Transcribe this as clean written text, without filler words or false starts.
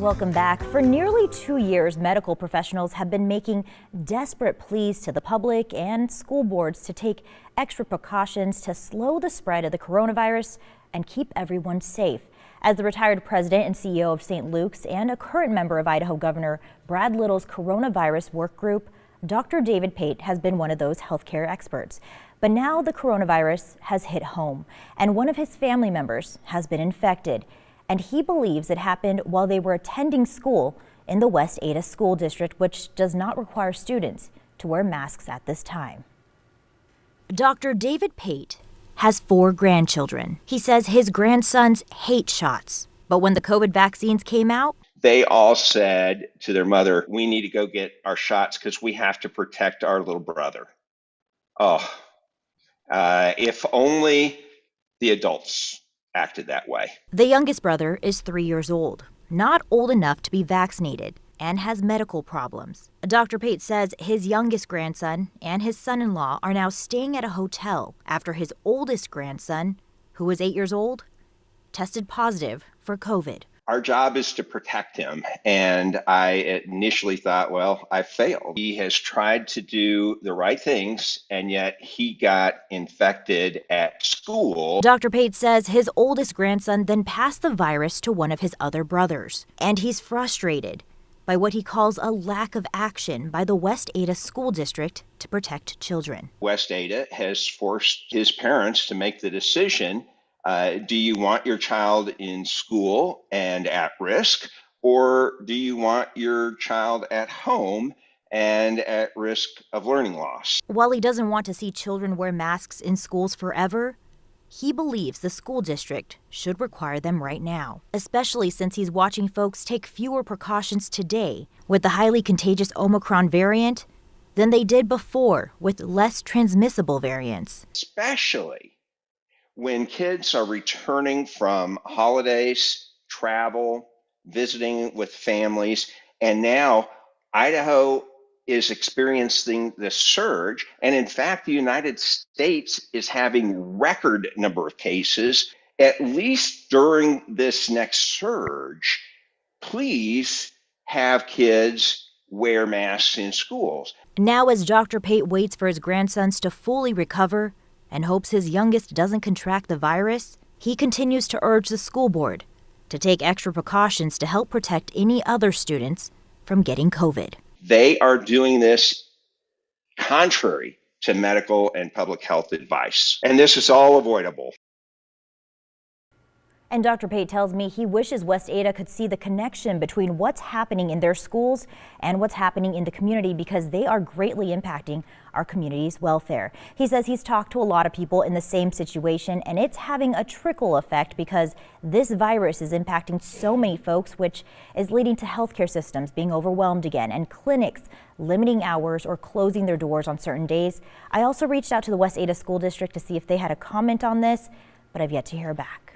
Welcome back. For nearly 2 years, medical professionals have been making desperate pleas to the public and school boards to take extra precautions to slow the spread of the coronavirus and keep everyone safe. As the retired president and CEO of St. Luke's and a current member of Idaho Governor Brad Little's coronavirus work group, Dr. David Pate has been one of those healthcare experts. But now the coronavirus has hit home, and one of his family members has been infected. And he believes it happened while they were attending school in the West Ada School District, which does not require students to wear masks at this time. Dr. David Pate has 4 grandchildren. He says his grandsons hate shots, but when the COVID vaccines came out, they all said to their mother, "We need to go get our shots because we have to protect our little brother." If only the adults acted that way. The youngest brother is 3 years old, not old enough to be vaccinated, and has medical problems. Dr. Pate says his youngest grandson and his son-in-law are now staying at a hotel after his oldest grandson, who was 8 years old, tested positive for COVID. Our job is to protect him, and I initially thought, well, I failed. He has tried to do the right things, and yet he got infected at school. Dr. Pate says his oldest grandson then passed the virus to one of his other brothers, and he's frustrated by what he calls a lack of action by the West Ada School District to protect children. West Ada has forced his parents to make the decision. Do you want your child in school and at risk, or do you want your child at home and at risk of learning loss? While he doesn't want to see children wear masks in schools forever, he believes the school district should require them right now, especially since he's watching folks take fewer precautions today with the highly contagious Omicron variant than they did before with less transmissible variants. Especially when kids are returning from holidays, travel, visiting with families, and now Idaho is experiencing this surge. And in fact, the United States is having record number of cases. At least during this next surge, please have kids wear masks in schools. Now, as Dr. Pate waits for his grandsons to fully recover and hopes his youngest doesn't contract the virus, he continues to urge the school board to take extra precautions to help protect any other students from getting COVID. They are doing this contrary to medical and public health advice, and this is all avoidable. And Dr. Pate tells me he wishes West Ada could see the connection between what's happening in their schools and what's happening in the community, because they are greatly impacting our community's welfare. He says he's talked to a lot of people in the same situation, and it's having a trickle effect because this virus is impacting so many folks, which is leading to healthcare systems being overwhelmed again and clinics limiting hours or closing their doors on certain days. I also reached out to the West Ada School District to see if they had a comment on this, but I've yet to hear back.